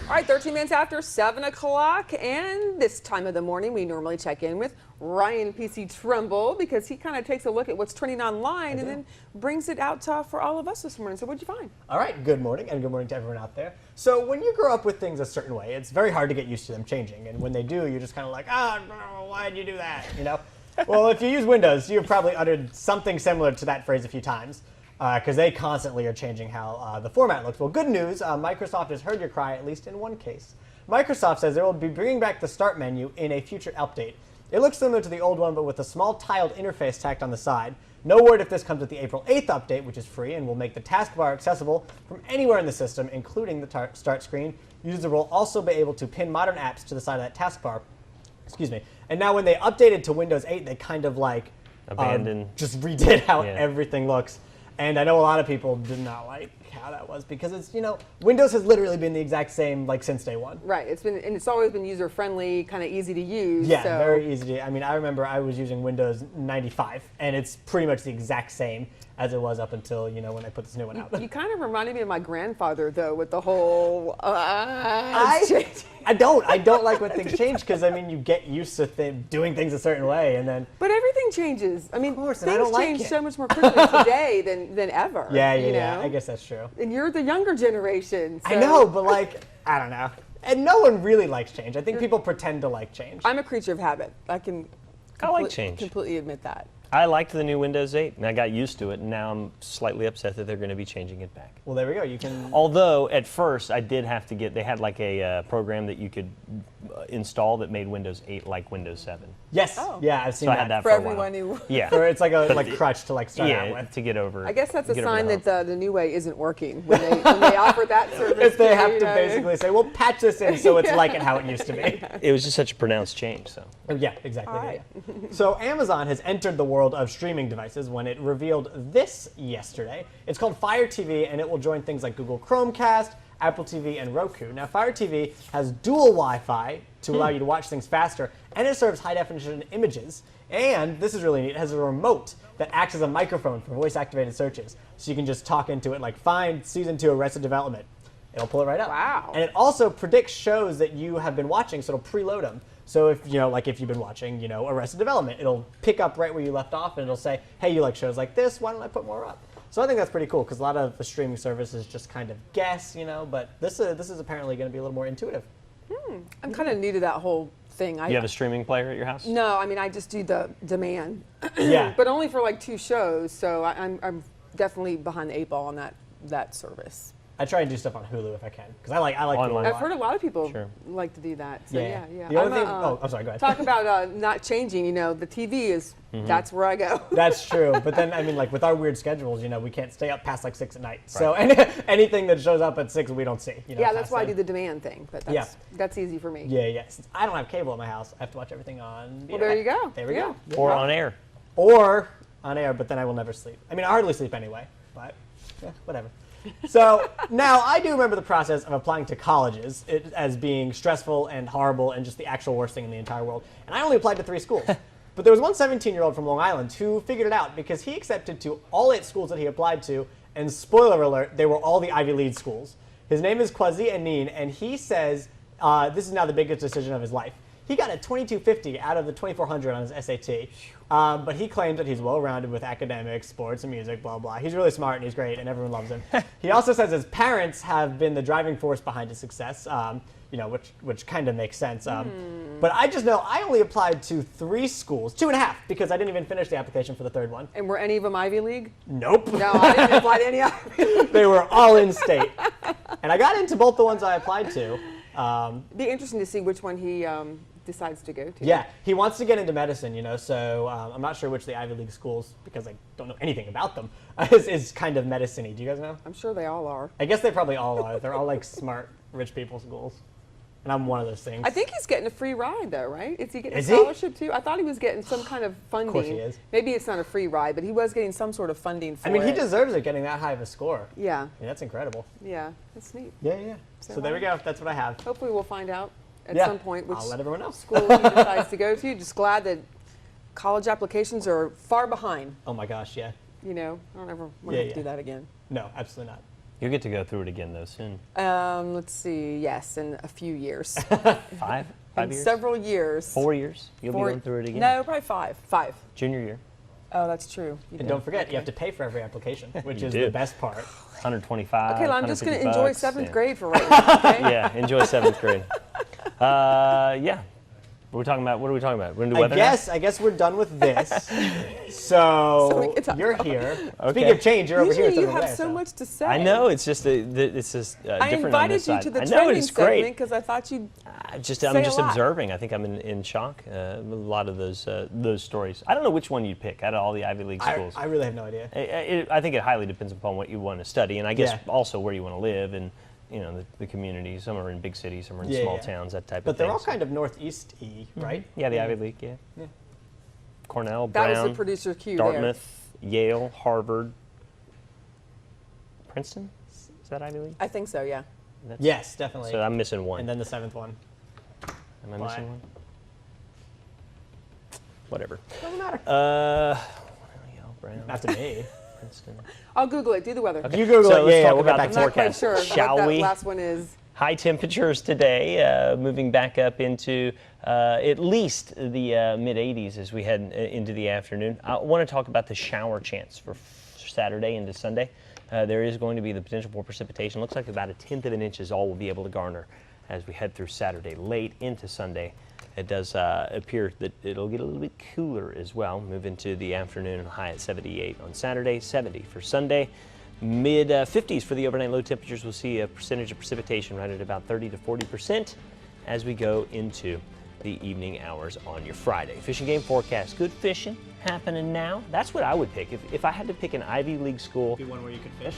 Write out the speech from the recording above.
All right, 13 minutes after 7 o'clock, and this time of the morning, we normally check in with Ryan PC Trimble because he kind of takes a look at what's trending online and then brings it out for all of us this morning. So what'd you find? All right, good morning, and good morning to everyone out there. So when you grow up with things a certain way, it's very hard to get used to them changing. And when they do, you're just kind of like, why'd you do that, you know? Well, if you use Windows, you've probably uttered something similar to that phrase a few times. Because they constantly are changing how the format looks. Well, good news, Microsoft has heard your cry, at least in one case. Microsoft says they will be bringing back the Start menu in a future update. It looks similar to the old one, but with a small tiled interface tacked on the side. No word if this comes with the April 8th update, which is free and will make the taskbar accessible from anywhere in the system, including the Start screen. Users will also be able to pin modern apps to the side of that taskbar. Excuse me. And now when they updated to Windows 8, they kind of like just redid how everything looks. And I know a lot of people did not like how that was because it's, you know, Windows has literally been the exact same like since day one. Right. It's always been user friendly, kind of easy to use. Yeah, so. Very easy to. I mean, I remember I was using Windows 95, and it's pretty much the exact same as it was up until, you know, when I put this new one out. You kind of reminded me of my grandfather though with the whole I don't like when things change because I mean you get used to doing things a certain way and then. But everything changes. I mean, of course, things change so much more quickly today than ever. Yeah. I guess that's true. And you're the younger generation. So. I know, but like I don't know. And no one really likes change. I think people pretend to like change. I'm a creature of habit. I like change. Completely admit that. I liked the new Windows 8, and I got used to it, and now I'm slightly upset that they're going to be changing it back. Well, there we go. You can. Although, at first, I did have to they had like a program that you could install that made Windows 8 like Windows 7. Yes. Oh. Yeah, I've seen so that. I had that for a everyone while. who. Yeah. It's like a crutch to like start out with. To get over. I guess that's a sign that the new way isn't working when they offer that service. If they have to basically say, well, patch this in so it's like it how it used to be. It was just such a pronounced change. So. Yeah, exactly. All right. So Amazon has entered the world of streaming devices when it revealed this yesterday. It's called Fire TV, and it will join things like Google Chromecast, Apple TV, and Roku. Now, Fire TV has dual Wi-Fi to allow you to watch things faster, and it serves high-definition images. And this is really neat. It has a remote that acts as a microphone for voice-activated searches. So you can just talk into it, like find Season 2 Arrested Development. It'll pull it right up. Wow. And it also predicts shows that you have been watching, so it'll preload them. So if, you know, like if you've been watching, you know, Arrested Development, it'll pick up right where you left off, and it'll say, hey, you like shows like this, why don't I put more up? So I think that's pretty cool, because a lot of the streaming services just kind of guess, you know, but this is apparently going to be a little more intuitive. I'm kind of new to that whole thing. You have a streaming player at your house? No, I mean, I just do the demand. Yeah. But only for like 2 shows, so I'm definitely behind the 8 ball on that service. I try and do stuff on Hulu if I can, because I like Online. Hulu. I've heard a lot of people like to do that. So yeah. The only thing, I'm sorry, go ahead. Talk about not changing, you know, the TV is, that's where I go. That's true, but then, I mean, like with our weird schedules, you know, we can't stay up past like 6 at night. Right. So anything that shows up at 6, we don't see. You know, yeah, that's why I do the demand thing, but that's easy for me. Yeah. Since I don't have cable at my house, I have to watch everything on the internet. There you go. There we go. Or on air. Or on air, but then I will never sleep. I mean, I hardly sleep anyway, but whatever. So now I do remember the process of applying to colleges as being stressful and horrible and just the actual worst thing in the entire world. And I only applied to 3 schools. But there was one 17-year-old from Long Island who figured it out because he accepted to all 8 schools that he applied to, and spoiler alert, they were all the Ivy League schools. His name is Kwazi Anin, and he says this is now the biggest decision of his life. He got a 2250 out of the 2400 on his SAT, but he claims that he's well-rounded with academics, sports, and music, blah, blah. He's really smart, and he's great, and everyone loves him. He also says his parents have been the driving force behind his success, you know, which kind of makes sense. But I just know I only applied to 3 schools, 2.5, because I didn't even finish the application for the 3rd one. And were any of them Ivy League? Nope. No, I didn't apply to any Ivy League. They were all in state. And I got into both the ones I applied to. Be interesting to see which one he decides to go to. Yeah, he wants to get into medicine, you know, so I'm not sure which the Ivy League schools, because I don't know anything about them, is kind of medicine-y. Do you guys know? I'm sure they all are. I guess they probably all are. They're all like smart, rich people schools. And I'm one of those things. I think he's getting a free ride, though, right? Is he getting a scholarship, too? I thought he was getting some kind of funding. Of course he is. Maybe it's not a free ride, but he was getting some sort of funding for it. I mean, he deserves it, getting that high of a score. Yeah. I mean, that's incredible. Yeah, that's neat. Yeah. So there we go. That's what I have. Hopefully we'll find out at some point which I'll let everyone know. school he decides to go to. Just glad that college applications are far behind. Oh, my gosh, yeah. You know, I don't ever want to do that again. No, absolutely not. You'll get to go through it again though soon. Let's see. Yes, in a few years. Five In years? several years. 4 years? You'll be Four- going through it again? No, probably five. Five. Junior year, Oh, that's true. You And did. don't forget, you have to pay for every application, which You is do. the best part. 125. Okay, well, I'm just going to 150 enjoy bucks, seventh yeah. grade for right now. Okay. Yeah, enjoy 7th grade. Yeah. What are we talking about? We're gonna do weather now? I guess we're done with this. So we can talk You're about here. Okay. Speaking of change, you're over here. Usually you instead of have there, so much to say. I know, it's just different I on invited this you side. to the I know, training it's great. segment because I thought you'd I'm say just a lot. observing. I think I'm in shock with a lot of those stories. I don't know which one you'd pick out of all the Ivy League schools. I really have no idea. I think it highly depends upon what you want to study, and I guess Yeah. also where you want to live, and the community. Some are in big cities, some are in small towns, that type But of thing. they're all kind of northeast-y, right? Yeah, the Ivy League. Yeah. Cornell, That was Brown, the producer cue Dartmouth, Yale, Harvard, Princeton. Is that Ivy League? there. I think so, yeah. That's, Yes, definitely. So I'm missing one. And then the seventh one. Am I Why? missing one? Whatever. Doesn't matter. Yale, Brown, Not to me. Princeton. I'll Google it. Do the weather. You Google So it. let's Yeah, talk we'll get about back the to I'm it. not quite forecast. sure Shall what that we? last one is. High temperatures today, moving back up into at least the mid 80s as we head into the afternoon. I want to talk about the shower chance for Saturday into Sunday. There is going to be the potential for precipitation. Looks like about 1/10 of an inch is all we'll be able to garner as we head through Saturday, late into Sunday. It does appear that it'll get a little bit cooler as well. Move into the afternoon and high at 78 on Saturday, 70 for Sunday. Mid 50s for the overnight low temperatures. We'll see a percentage of precipitation right at about 30 to 40% as we go into the evening hours on your Friday. Fishing game forecast. Good fishing happening now. That's what I would pick. If I had to pick an Ivy League school, Be one where you could fish.